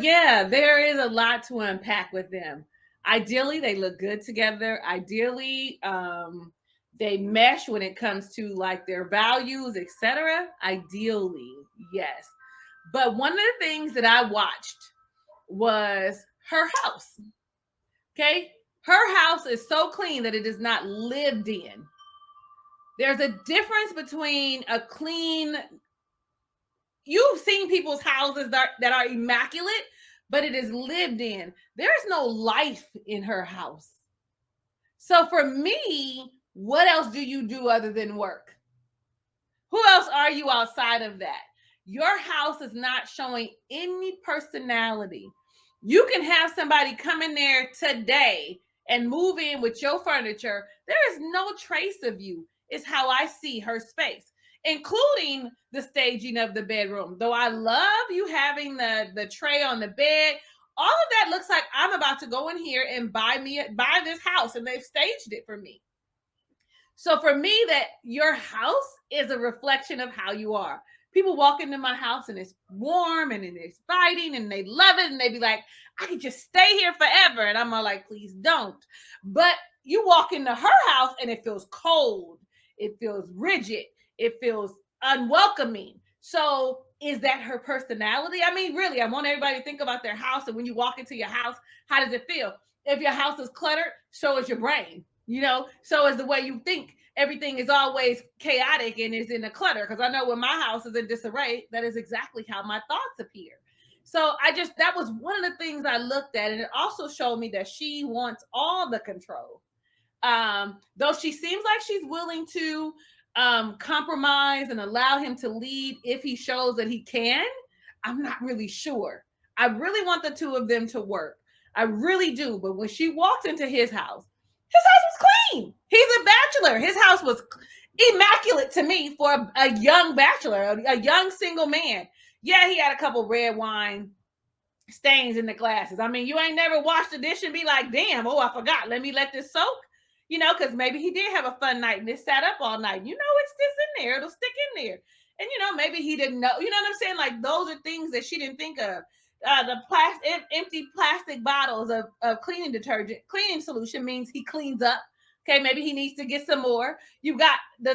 Yeah, there is a lot to unpack with them. Ideally, they look good together. Ideally, they mesh when it comes to like their values, etc. Ideally, yes. But one of the things that I watched was her house. Okay, her house is so clean that it is not lived in. There's a difference between a clean, you've seen people's houses that are immaculate, but it is lived in. There's no life in her house. So for me, what else do you do other than work? Who else are you outside of that? Your house is not showing any personality. You can have somebody come in there today and move in with your furniture. There is no trace of you, is how I see her space, including the staging of the bedroom. Though I love you having the tray on the bed, all of that looks like I'm about to go in here and buy this house, and they've staged it for me. So for me, that your house is a reflection of how you are. People walk into my house and it's warm and it's inviting and they love it and they be like, I could just stay here forever. And I'm all like, please don't. But you walk into her house and it feels cold. It feels rigid. It feels unwelcoming. So is that her personality? I mean, really, I want everybody to think about their house. And when you walk into your house, how does it feel? If your house is cluttered, so is your brain. So is the way you think. Everything is always chaotic and is in a clutter. Because I know when my house is in disarray, that is exactly how my thoughts appear. So that was one of the things I looked at. And it also showed me that she wants all the control. Though she seems like she's willing to compromise and allow him to lead if he shows that he can, I'm not really sure. I really want the two of them to work. I really do. But when she walked into his house was clean. He's a bachelor. His house was immaculate to me for a young bachelor, a young single man. Yeah, he had a couple red wine stains in the glasses. I mean, you ain't never washed the dish and be like, damn, oh, I forgot. Let me let this soak. Because maybe he did have a fun night and it sat up all night. It's this in there. It'll stick in there. And, maybe he didn't know. You know what I'm saying? Like, those are things that she didn't think of. Empty plastic bottles of cleaning solution means he cleans up. Okay, maybe he needs to get some more. You've got the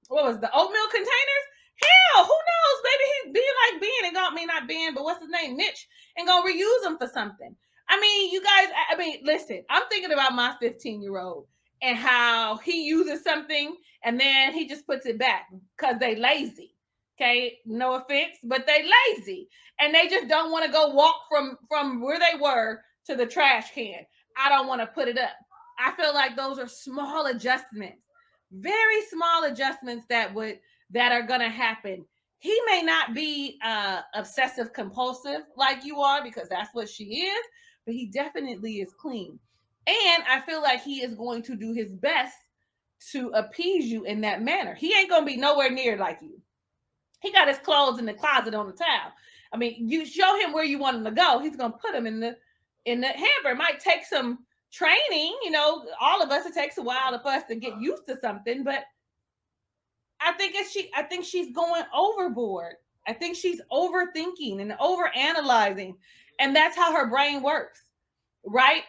what was the oatmeal containers? Hell, who knows? Maybe he's being like Ben and gonna mean not Ben, but what's his name, Mitch, and gonna reuse them for something. I mean, you guys. I mean, listen. I'm thinking about my 15-year-old and how he uses something and then he just puts it back because they lazy. Okay, no offense, but they lazy and they just don't want to go walk from where they were to the trash can. I don't want to put it up. I feel like those are small adjustments, very small adjustments that are going to happen. He may not be obsessive compulsive like you are because that's what she is, but he definitely is clean. And I feel like he is going to do his best to appease you in that manner. He ain't going to be nowhere near like you. He got his clothes in the closet on the towel. I mean, you show him where you want him to go, he's going to put them in the hamper. It might take some training, all of us, it takes a while for us to get used to something, but I think she's going overboard. I think she's overthinking and overanalyzing, and that's how her brain works, right?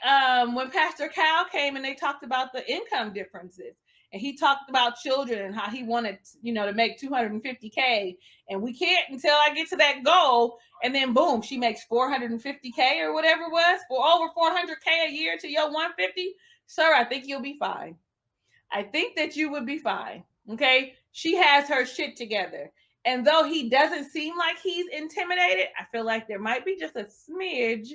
When Pastor Cal came and they talked about the income differences, and he talked about children and how he wanted, to make 250K, and we can't until I get to that goal, and then boom, she makes 450K or whatever it was, for over 400K a year to your 150. Sir, I think you'll be fine. I think that you would be fine. Okay. She has her shit together. And though he doesn't seem like he's intimidated, I feel like there might be just a smidge,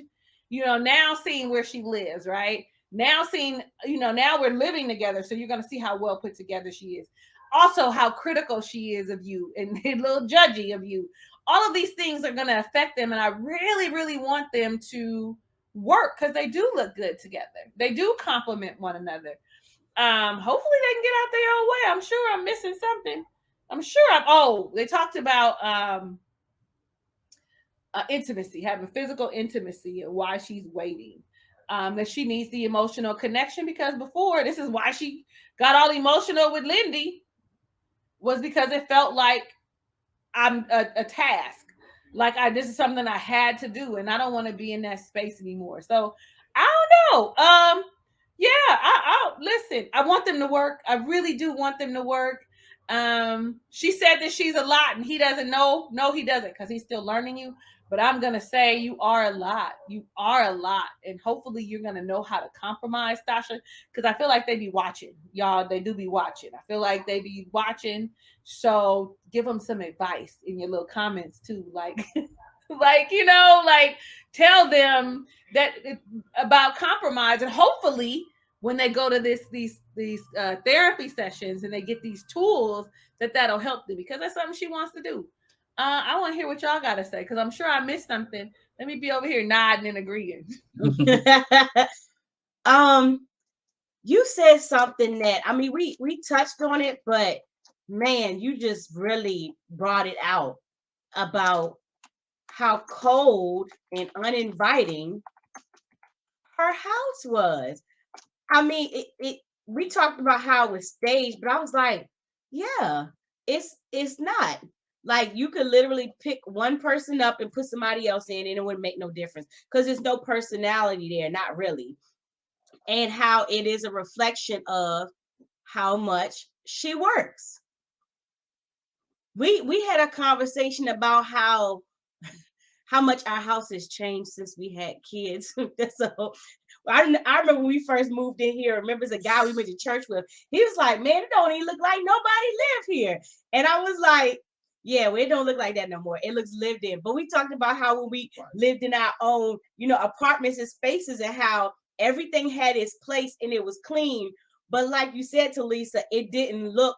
now seeing where she lives, right? Now seeing, now we're living together. So you're going to see how well put together she is. Also, how critical she is of you and a little judgy of you. All of these things are going to affect them. And I really, really want them to work because they do look good together. They do complement one another. Hopefully they can get out their own way. I'm sure I'm missing something. They talked about intimacy, having physical intimacy, and why she's waiting. That she needs the emotional connection, because before, this is why she got all emotional with Lindy, was because it felt like I'm a task. like this is something I had to do, and I don't want to be in that space anymore. So I don't know. Yeah, I listen. I want them to work. I really do want them to work. She said that she's a lot, and he doesn't know. No, he doesn't, because he's still learning you. But I'm gonna say you are a lot. You are a lot, and hopefully you're gonna know how to compromise, Stacia. Because I feel like they be watching, y'all. They do be watching. I feel like they be watching. So give them some advice in your little comments too, like, like like tell them that about compromise, and hopefully when they go to these therapy sessions and they get these tools, that'll help them, because that's something she wants to do. I want to hear what y'all got to say, because I'm sure I missed something. Let me be over here nodding and agreeing. You said something that, I mean, we touched on it, but man, you just really brought it out about how cold and uninviting her house was. I mean, we talked about how it was staged, but I was like, yeah, it's not. Like, you could literally pick one person up and put somebody else in, and it wouldn't make no difference, because there's no personality there, not really. And how it is a reflection of how much she works. We had a conversation about how much our house has changed since we had kids. So I remember when we first moved in here. I remember there's a guy we went to church with. He was like, "Man, it don't even look like nobody live here." And I was like, "Yeah, well, it don't look like that no more. It looks lived in." But we talked about how when we lived in our own, apartments and spaces, and how everything had its place and it was clean. But like you said, to Lisa, it didn't look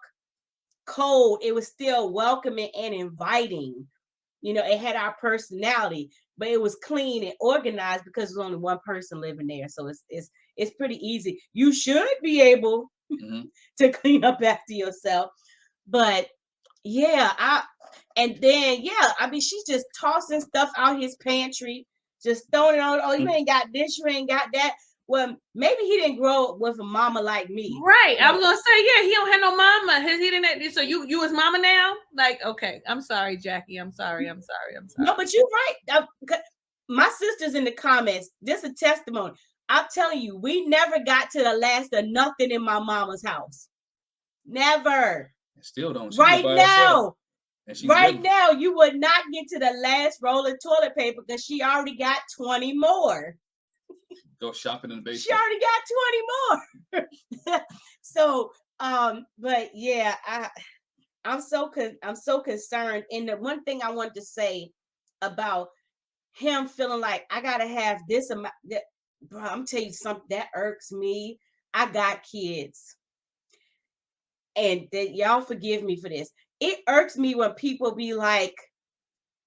cold. It was still welcoming and inviting. It had our personality, but it was clean and organized because there's only one person living there. So it's pretty easy. You should be able to clean up after yourself. But yeah, I mean, she's just tossing stuff out his pantry, just throwing it on. Oh, you ain't got this, you ain't got that. Well, maybe he didn't grow up with a mama like me. Right. I was gonna say, yeah, he don't have no mama. He didn't. So you his mama now? Like, okay. I'm sorry, Jackie. I'm sorry. No, but you're right. My sister's in the comments. This is a testimony. I'm telling you, we never got to the last of nothing in my mama's house. Never. Still don't. Right now. Right now, you would not get to the last roll of toilet paper because she already got 20 more. Go shopping in the basement. She already got 20 more. So, but yeah, I'm so concerned. And the one thing I wanted to say about him feeling like I gotta have this amount, that, bro, I'm telling you something that irks me. I got kids, and that y'all forgive me for this. It irks me when people be like,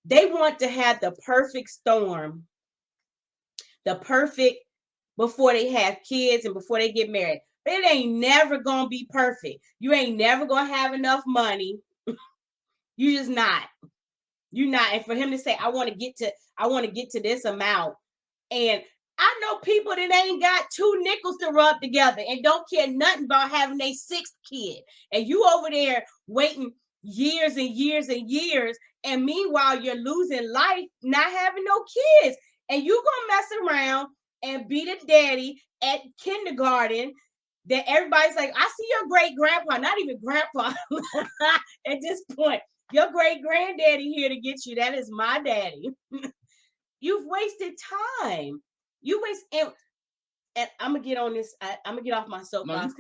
they want to have the perfect storm, before they have kids and before they get married. But it ain't never gonna be perfect. You ain't never gonna have enough money. You just not. You're not. And for him to say, I want to get to this amount. And I know people that ain't got 2 nickels to rub together and don't care nothing about having their 6th kid. And you over there waiting years and years and years. And meanwhile, you're losing life, not having no kids. And you gonna mess around and be the daddy at kindergarten that everybody's like, I see your great grandpa, not even grandpa at this point. Your great granddaddy here to get you. That is my daddy. You've wasted time. You waste, and I'm gonna get on this. I'm gonna get off my soapbox.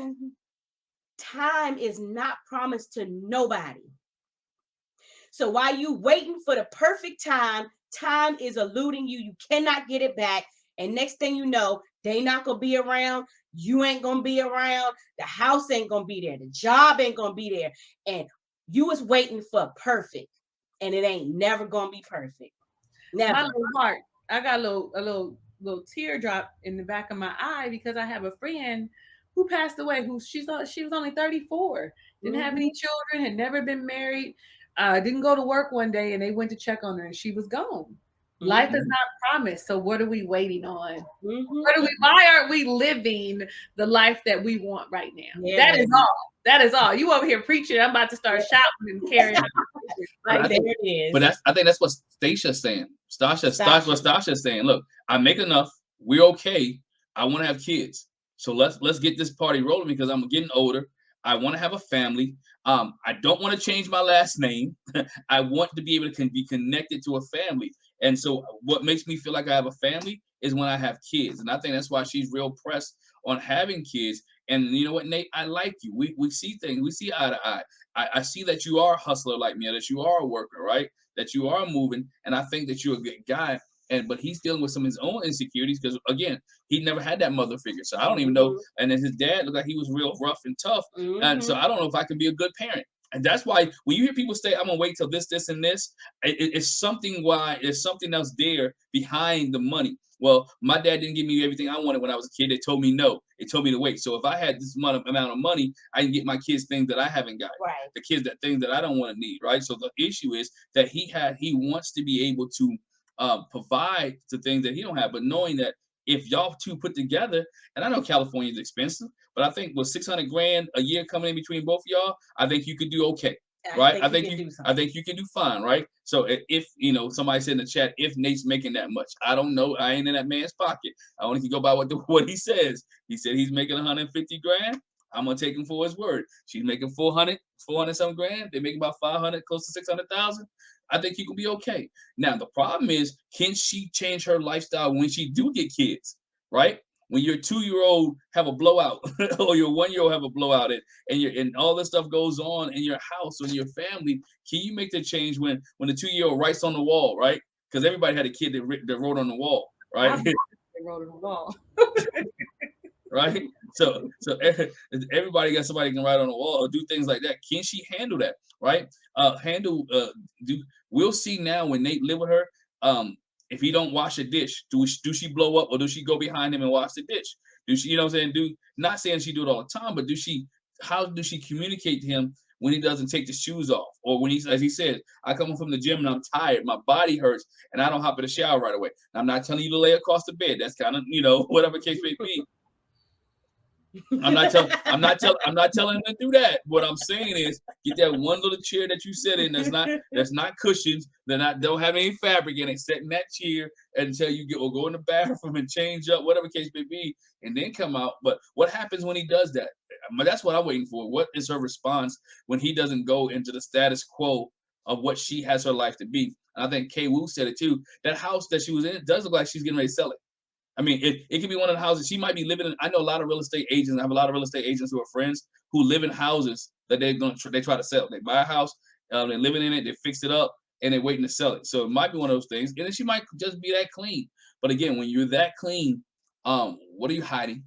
Time is not promised to nobody. So while you waiting for the perfect time is eluding you. You cannot get it back. And next thing you know, they not gonna be around. You ain't gonna be around. The house ain't gonna be there. The job ain't gonna be there. And you was waiting for perfect, and it ain't never gonna be perfect. Never. My little heart. I got a little teardrop in the back of my eye because I have a friend who passed away. She was only 34, didn't have any children, had never been married, didn't go to work one day, and they went to check on her, and she was gone. Life is not promised. So what are we waiting on? Why aren't we living the life that we want right now? Yeah. That is all. That is all. You over here preaching. I'm about to start shouting and carrying on. Like, there it is. But I think that's what Stasia's saying. What Stasia's saying. Look, I make enough. We're okay. I want to have kids. So let's get this party rolling because I'm getting older. I want to have a family. I don't want to change my last name. I want to be able to be connected to a family. And so what makes me feel like I have a family is when I have kids. And I think that's why she's real pressed on having kids. And you know what, Nate, I like you. We see things. We see eye to eye. I see that you are a hustler like me, that you are a worker, right? That you are moving. And I think that you're a good guy. But he's dealing with some of his own insecurities because, again, he never had that mother figure. So I don't even know. And then his dad looked like he was real rough and tough. And so I don't know if I can be a good parent. And that's why when you hear people say, I'm going to wait till this, and this, it's something else there behind the money. Well, my dad didn't give me everything I wanted when I was a kid. They told me no. They told me to wait. So if I had this amount of money, I can get my kids things that I haven't got. Right. The kids things that I don't want to need, right? So the issue is that he wants to be able to provide the things that he don't have, but knowing that if y'all two put together, and I know California is expensive, but I think with $600,000 a year coming in between both of y'all, I think you could do okay, right? I think you can do fine, right? So if somebody said in the chat, if Nate's making that much, I don't know. I ain't in that man's pocket. I only can go by what he says. He said he's making $150,000. I'm gonna take him for his word. She's making 400 some grand. They make about 500, close to 600,000. I think you can be okay. Now the problem is, can she change her lifestyle when she do get kids? Right? When your 2-year-old have a blowout, or your 1-year-old have a blowout, and all this stuff goes on in your house or in your family, can you make the change when the 2-year-old writes on the wall, right? Because everybody had a kid that wrote on the wall, right? They wrote on the wall. Right? So everybody got somebody can write on the wall or do things like that. Can she handle that? Right? We'll see now when Nate live with her. If he don't wash a dish, do she blow up or do she go behind him and wash the dish? Do she, what I'm saying? Not saying she do it all the time, but how does she communicate to him when he doesn't take the shoes off? Or when as he said, I come from the gym and I'm tired, my body hurts, and I don't hop in the shower right away. I'm not telling you to lay across the bed. That's kind of, whatever case may be. I'm not telling him to do that. What I'm saying is get that one little chair that you sit in that's not cushions, don't have any fabric in it. Sit in that chair until you go in the bathroom and change up, whatever case may be, and then come out. But what happens when he does that? That's what I'm waiting for. What is her response when he doesn't go into the status quo of what she has her life to be? And I think Kay Wu said it too. That house that she was in, it does look like she's getting ready to sell it. I mean, it could be one of the houses she might be living in. I know a lot of real estate agents. I have a lot of real estate agents who are friends who live in houses that they try to sell. They buy a house, they're living in it, they fix it up, and they're waiting to sell it. So it might be one of those things. And then she might just be that clean. But again, when you're that clean, what are you hiding?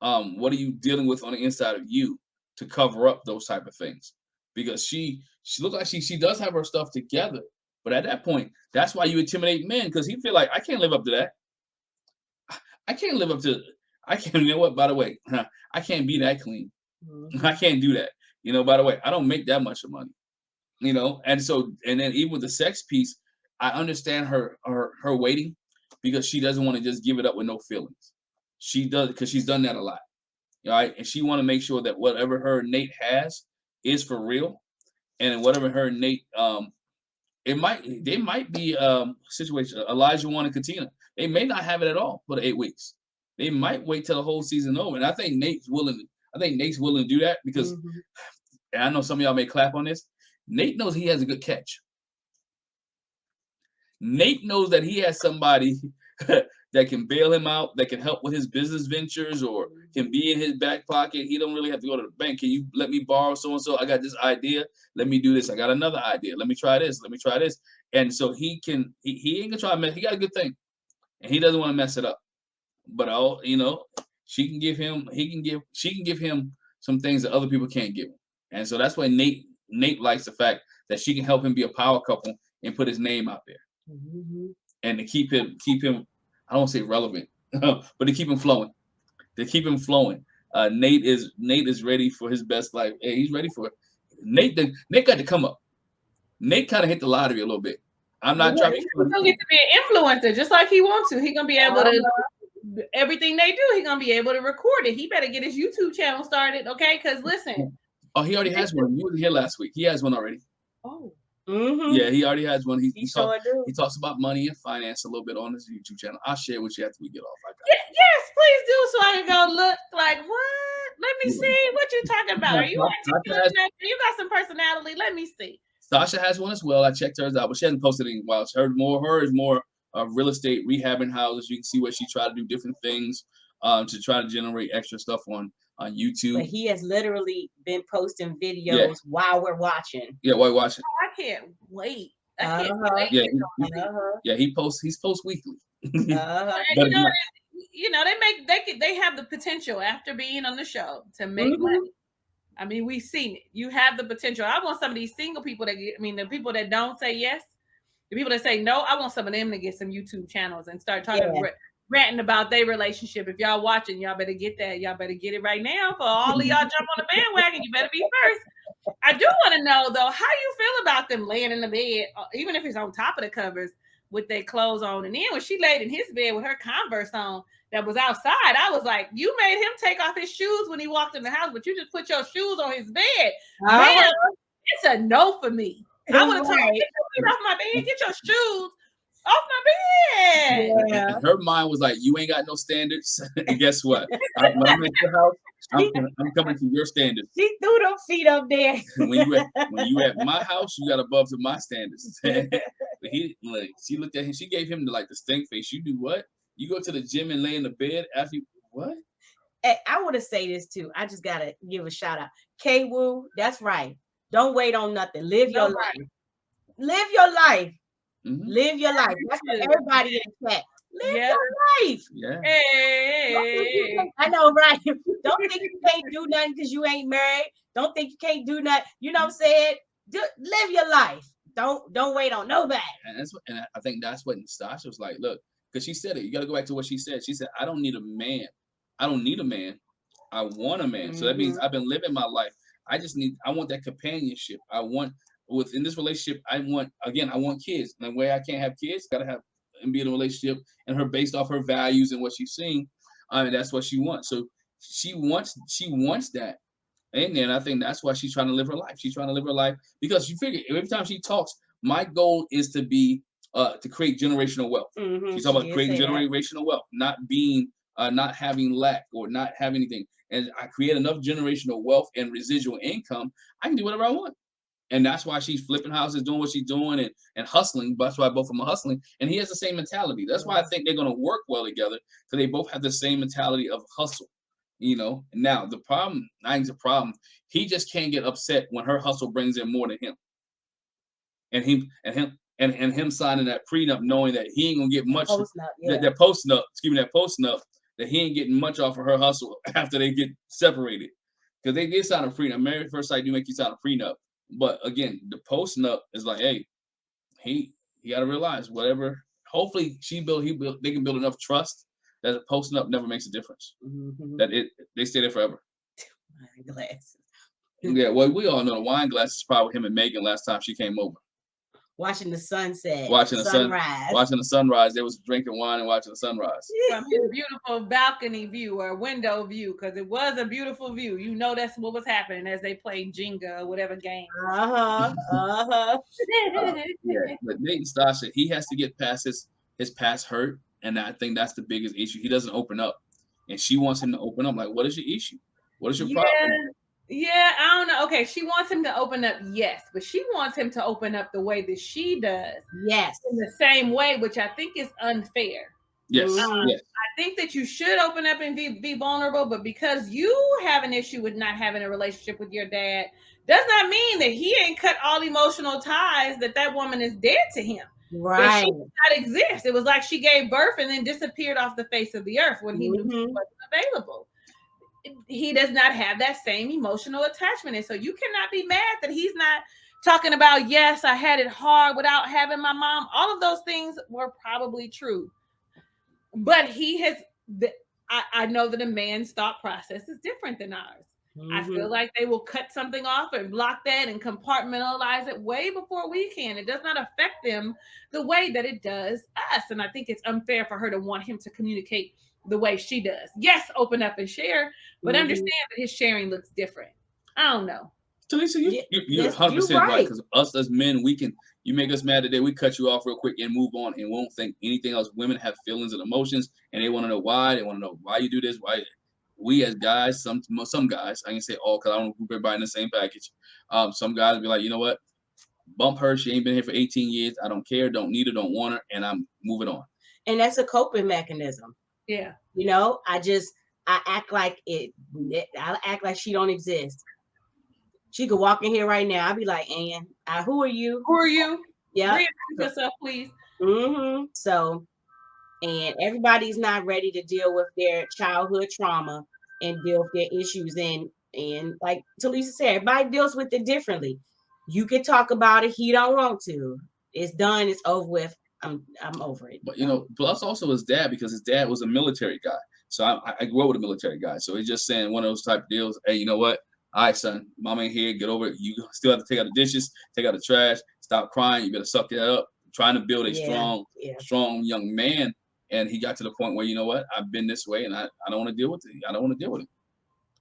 What are you dealing with on the inside of you to cover up those type of things? Because she looks like she does have her stuff together. But at that point, that's why you intimidate men, because he feel like, I can't live up to that. I can't live up to. You know what? By the way, I can't be that clean. I can't do that. By the way, I don't make that much of money. And then even with the sex piece, I understand her waiting because she doesn't want to just give it up with no feelings. She does, because she's done that a lot. Right? And she want to make sure that whatever her Nate has is for real, and whatever her Nate they might be situation. Elijah Wan and Katina. They may not have it at all for the 8 weeks. They might wait till the whole season over. And I think Nate's willing to do that because, and I know some of y'all may clap on this. Nate knows he has a good catch. Nate knows that he has somebody that can bail him out, that can help with his business ventures, or can be in his back pocket. He don't really have to go to the bank. Can you let me borrow so-and-so? I got this idea. Let me do this. I got another idea. Let me try this. And so he ain't gonna try to mess. He got a good thing, and he doesn't want to mess it up. But she can give him some things that other people can't give him. And so that's why Nate likes the fact that she can help him be a power couple and put his name out there. And to keep him, I don't want to say relevant, but to keep him flowing. Nate is ready for his best life. Hey, he's ready for it. Nate got to come up. Nate kind of hit the lottery a little bit. I'm not trying to. He's gonna get to be an influencer just like he wants to. He's gonna be able to everything they do. He's gonna be able to record it. He better get his YouTube channel started, okay? Because listen, Oh, he already has one. You wasn't here last week. He has one already. Oh. Yeah, he already has one. He sure do. He talks about money and finance a little bit on his YouTube channel. I'll share with you after we get off. I got Yes, please do, so I can go look. Like, what? Let me see what you're talking about. Are you articulating that? You got some personality. Let me see. Sasha has one as well. I checked hers out, but she hasn't posted anything while. Her is more real estate, rehabbing houses. You can see where she tried to do different things to try to generate extra stuff on YouTube. But he has literally been posting videos while we're watching. Yeah, while watching. I can't wait. I can't wait. Yeah, he posts weekly. But, they have the potential after being on the show to make money. I mean, we've seen it. You have the potential. I want some of these single people the people that don't say yes, the people that say no, I want some of them to get some YouTube channels and start talking, ranting about their relationship. If y'all watching, y'all better get that. Y'all better get it right now. For all of y'all jump on the bandwagon, you better be first. I do want to know, though, how you feel about them laying in the bed, even if it's on top of the covers, with their clothes on. And then when she laid in his bed with her Converse on that was outside, I was like, you made him take off his shoes when he walked in the house, but you just put your shoes on his bed. Man, it's a no for me. I would have told him, get your feet off my bed, get your shoes off my bed. Yeah. And her mind was like, you ain't got no standards. And guess what? When I'm at your house, I'm coming to your standards. She threw them feet up there. when you at my house, you got above to my standards. But she looked at him, she gave him the stink face. You do what? You go to the gym and lay in the bed after you what? Hey, I want to say this too. I just gotta give a shout out. K-Woo, that's right. Don't wait on nothing. Live your life. Live your life. Mm-hmm. Live your life. That's for everybody in the chat. Live your life. Yeah. Hey. I know, right? Don't think you can't do nothing because you ain't married. Don't think you can't do nothing. You know what I'm saying? Live your life. Don't wait on nobody. And I think that's what Stacia was like. Look, because she said it. You got to go back to what she said. She said, I don't need a man. I don't need a man. I want a man. So that means I've been living my life. I want that companionship. Within this relationship, I want kids. And the way I can't have kids, gotta have and be in a relationship and her based off her values and what she's seeing. That's what she wants. So she wants that. And then I think that's why she's trying to live her life. She's trying to live her life because you figure every time she talks, my goal is to be to create generational wealth. She's talking about creating generational wealth, not being not having lack or not having anything. And I create enough generational wealth and residual income, I can do whatever I want. And that's why she's flipping houses, doing what she's doing, and hustling. That's why both of them are hustling. And he has the same mentality. That's why I think they're going to work well together, because they both have the same mentality of hustle. Now the problem, he just can't get upset when her hustle brings in more than him. And him signing that prenup, knowing that he ain't gonna get much. That posting up, that he ain't getting much off of her hustle after they get separated, because they did sign a prenup. Married at first sight do make you sign a prenup, but again, the posting up is like, hey, he got to realize whatever. Hopefully, they can build enough trust that the posting up never makes a difference. That they stay there forever. Wine glasses. Yeah, well, we all know the wine glasses probably him and Megan last time she came over. Watching the sunset, watching the sunrise. Watching the sunrise. They was drinking wine and watching the sunrise. From his beautiful balcony view or window view, because it was a beautiful view. That's what was happening as they played Jenga or whatever game. Yeah, but Nate and Stacia, he has to get past his past hurt, and I think that's the biggest issue. He doesn't open up, and she wants him to open up. Like, what is your issue? What is your problem? Yeah, I don't know. Okay, she wants him to open up, yes, but she wants him to open up the way that she does. Yes. In the same way, which I think is unfair. Yes. Yes. I think that you should open up and be vulnerable, but because you have an issue with not having a relationship with your dad, does not mean that he ain't cut all emotional ties, that woman is dead to him. Right. She did not exist. It was like she gave birth and then disappeared off the face of the earth when he knew she wasn't available. He does not have that same emotional attachment. And so you cannot be mad that he's not talking about, yes, I had it hard without having my mom. All of those things were probably true. But I know that a man's thought process is different than ours. I feel like they will cut something off and block that and compartmentalize it way before we can. It does not affect them the way that it does us. And I think it's unfair for her to want him to communicate the way she does. Yes, open up and share, but understand that his sharing looks different. I don't know. Talisa, you're Yes, 100% you're right. right. Because us as men, you make us mad today, we cut you off real quick and move on and won't think anything else. Women have feelings and emotions, and they want to know why. They want to know why you do this. Why we as guys, some guys, I can say all because I don't group everybody in the same package. Some guys be like, you know what? Bump her. She ain't been here for 18 years. I don't care. Don't need her. Don't want her. And I'm moving on. And that's a coping mechanism. Yeah. You know, I act like I act like she don't exist. She could walk in here right now. I'd be like, Ann, who are you? Who are you? Yeah. Reintroduce yourself, please. So, and everybody's not ready to deal with their childhood trauma and deal with their issues. And like Talisa said, everybody deals with it differently. You can talk about it. He don't want to. It's done. It's over with. I'm over it. But, you know, plus also his dad, because his dad was a military guy. So I grew up with a military guy. So he's just saying one of those type of deals. Hey, you know what? All right, son, mama ain't here. Get over it. You still have to take out the dishes, take out the trash, stop crying. You better suck that up. I'm trying to build a strong young man. And he got to the point where, you know what? I've been this way and I don't want to deal with it. I don't want to deal with it.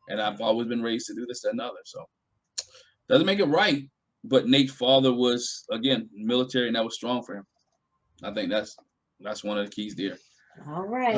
And I've always been raised to do this, that, and other. So doesn't make it right. But Nate's father was, again, military, and that was strong for him. I think that's one of the keys there. All right.